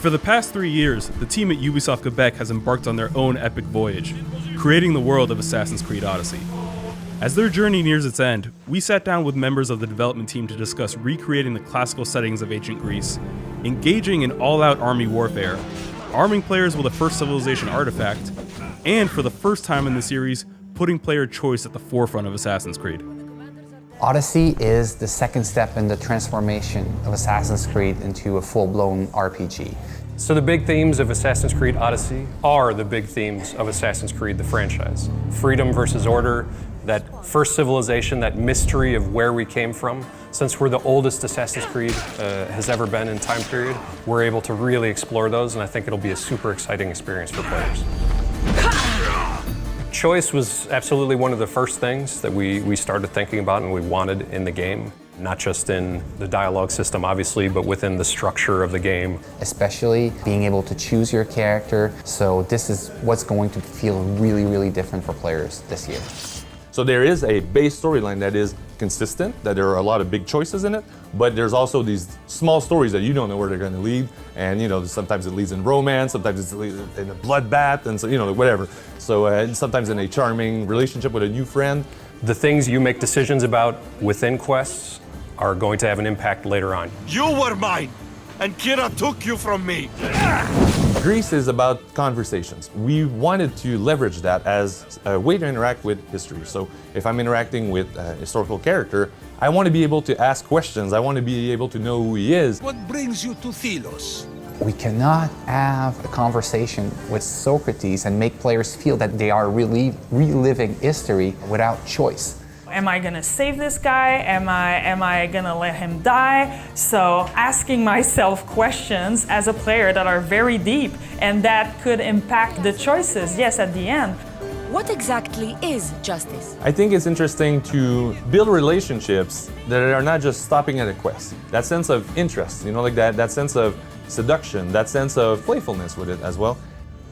For the past 3 years, the team at Ubisoft Quebec has embarked on their own epic voyage, creating the world of Assassin's Creed Odyssey. As their journey nears its end, we sat down with members of the development team to discuss recreating the classical settings of ancient Greece, engaging in all-out army warfare, arming players with a first civilization artifact, and for the first time in the series, putting player choice at the forefront of Assassin's Creed. Odyssey is the second step in the transformation of Assassin's Creed into a full-blown RPG. So the big themes of Assassin's Creed Odyssey are the big themes of Assassin's Creed, the franchise. Freedom versus order, that first civilization, that mystery of where we came from. Since we're the oldest Assassin's Creed has ever been in time period, we're able to really explore those, and I think it'll be a super exciting experience for players. Choice was absolutely one of the first things that we started thinking about and we wanted in the game. Not just in the dialogue system, obviously, but within the structure of the game. Especially being able to choose your character. So this is what's going to feel really, really different for players this year. So there is a base storyline that is consistent, that there are a lot of big choices in it, but there's also these small stories that you don't know where they're going to lead. And sometimes it leads in romance, sometimes it leads in a bloodbath, and so, whatever. So and sometimes in a charming relationship with a new friend. The things you make decisions about within quests are going to have an impact later on. You were mine, and Kira took you from me. Greece is about conversations. We wanted to leverage that as a way to interact with history. So if I'm interacting with a historical character, I want to be able to ask questions. I want to be able to know who he is. What brings you to Thelos? We cannot have a conversation with Socrates and make players feel that they are really reliving history without choice. Am I gonna save this guy? Am I gonna let him die? So asking myself questions as a player that are very deep and that could impact the choices, yes, at the end. What exactly is justice? I think it's interesting to build relationships that are not just stopping at a quest. That sense of interest, like that sense of seduction, that sense of playfulness with it as well.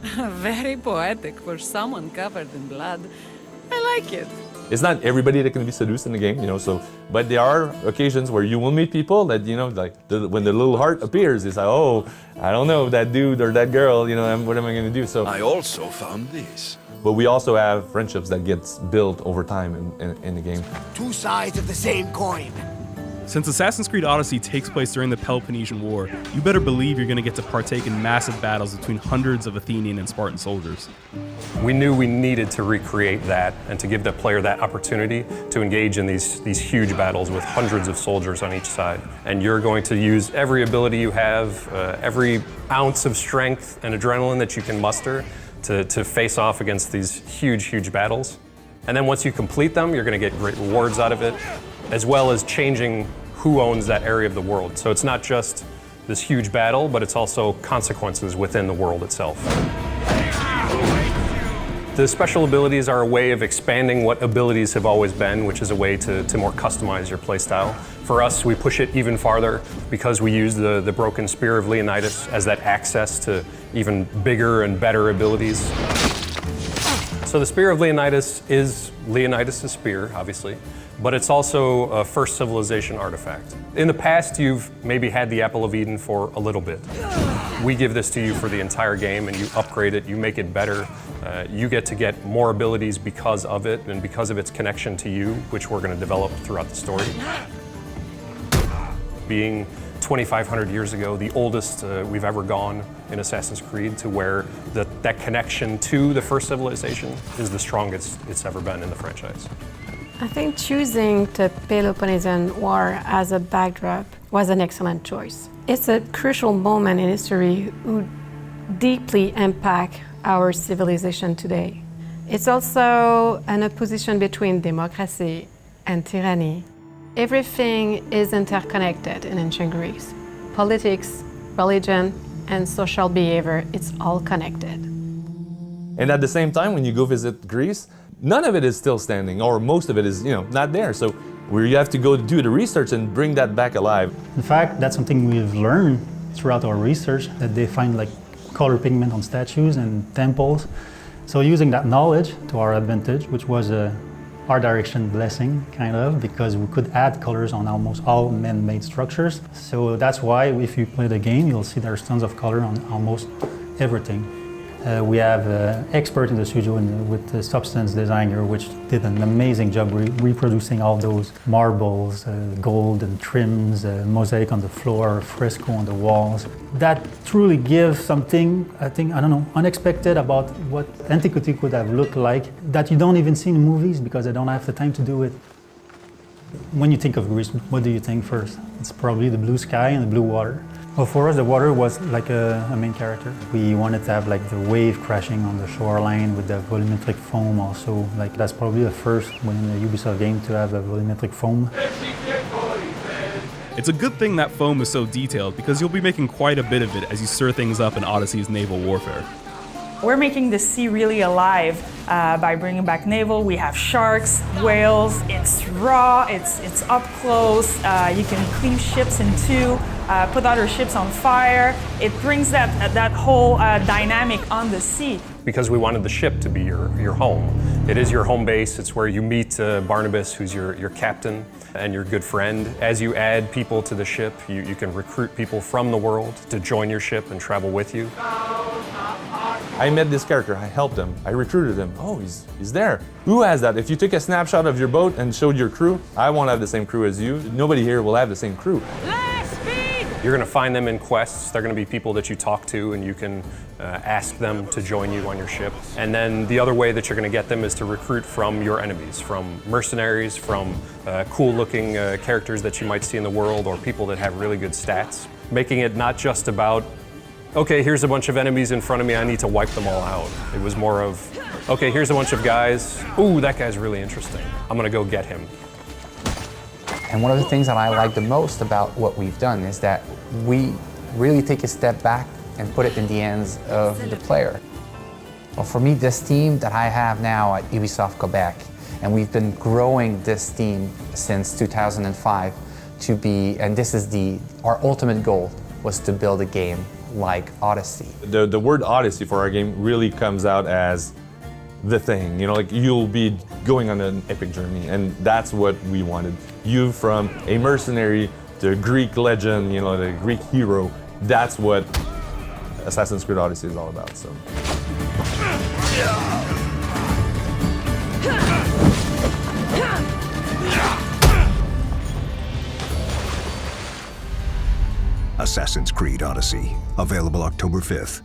Very poetic for someone covered in blood. I like it. It's not everybody that can be seduced in the game, but there are occasions where you will meet people that, when the little heart appears, it's like, oh, I don't know, that dude or that girl, what am I going to do? So I also found this. But we also have friendships that gets built over time in the game. Two sides of the same coin. Since Assassin's Creed Odyssey takes place during the Peloponnesian War, you better believe you're going to get to partake in massive battles between hundreds of Athenian and Spartan soldiers. We knew we needed to recreate that and to give the player that opportunity to engage in these huge battles with hundreds of soldiers on each side. And you're going to use every ability you have, every ounce of strength and adrenaline that you can muster to face off against these huge battles. And then once you complete them, you're going to get great rewards out of it, as well as changing who owns that area of the world. So it's not just this huge battle, but it's also consequences within the world itself. The special abilities are a way of expanding what abilities have always been, which is a way to more customize your playstyle. For us, we push it even farther because we use the broken spear of Leonidas as that access to even bigger and better abilities. So the Spear of Leonidas is Leonidas' spear, obviously, but it's also a first civilization artifact. In the past, you've maybe had the Apple of Eden for a little bit. We give this to you for the entire game, and you upgrade it, you make it better. You get to get more abilities because of it and because of its connection to you, which we're going to develop throughout the story. Being 2,500 years ago, the oldest we've ever gone in Assassin's Creed, to where that connection to the first civilization is the strongest it's ever been in the franchise. I think choosing the Peloponnesian War as a backdrop was an excellent choice. It's a crucial moment in history who deeply impact our civilization today. It's also an opposition between democracy and tyranny. Everything is interconnected in ancient Greece. Politics, religion, and social behavior, it's all connected. And at the same time, when you go visit Greece, none of it is still standing, or most of it is, not there. So you have to go do the research and bring that back alive. In fact, that's something we've learned throughout our research, that they find color pigment on statues and temples. So using that knowledge to our advantage, which was art direction blessing, kind of, because we could add colors on almost all man-made structures. So that's why if you play the game, you'll see there's tons of color on almost everything. We have an expert in the studio with the substance designer, which did an amazing job reproducing all those marbles, gold and trims, mosaic on the floor, fresco on the walls. That truly gives something, I think, I don't know, unexpected about what Antiquity could have looked like that you don't even see in movies because I don't have the time to do it. When you think of Greece, what do you think first? It's probably the blue sky and the blue water. Well, for us, the water was like a main character. We wanted to have like the wave crashing on the shoreline with the volumetric foam also. Like that's probably the first within the Ubisoft game to have a volumetric foam. It's a good thing that foam is so detailed because you'll be making quite a bit of it as you stir things up in Odyssey's naval warfare. We're making the sea really alive by bringing back naval. We have sharks, whales. It's raw. It's up close. You can cleave ships in two, put other ships on fire. It brings that whole dynamic on the sea. Because we wanted the ship to be your home. It is your home base. It's where you meet Barnabas, who's your captain and your good friend. As you add people to the ship, you can recruit people from the world to join your ship and travel with you. I met this character, I helped him, I recruited him. Oh, he's there. Who has that? If you took a snapshot of your boat and showed your crew, I won't have the same crew as you. Nobody here will have the same crew. You're going to find them in quests. They're going to be people that you talk to and you can ask them to join you on your ship. And then the other way that you're going to get them is to recruit from your enemies, from mercenaries, from cool-looking characters that you might see in the world or people that have really good stats. Making it not just about, okay, here's a bunch of enemies in front of me, I need to wipe them all out. It was more of, okay, here's a bunch of guys. Ooh, that guy's really interesting. I'm going to go get him. And one of the things that I like the most about what we've done is that we really take a step back and put it in the hands of the player. Well, for me, this team that I have now at Ubisoft Quebec, and we've been growing this team since 2005 to be, and this is our ultimate goal, was to build a game like Odyssey. The word Odyssey for our game really comes out as the thing, like you'll be going on an epic journey, and that's what we wanted. You from a mercenary to a Greek legend, the Greek hero, that's what Assassin's Creed Odyssey is all about. So. Assassin's Creed Odyssey, available October 5th.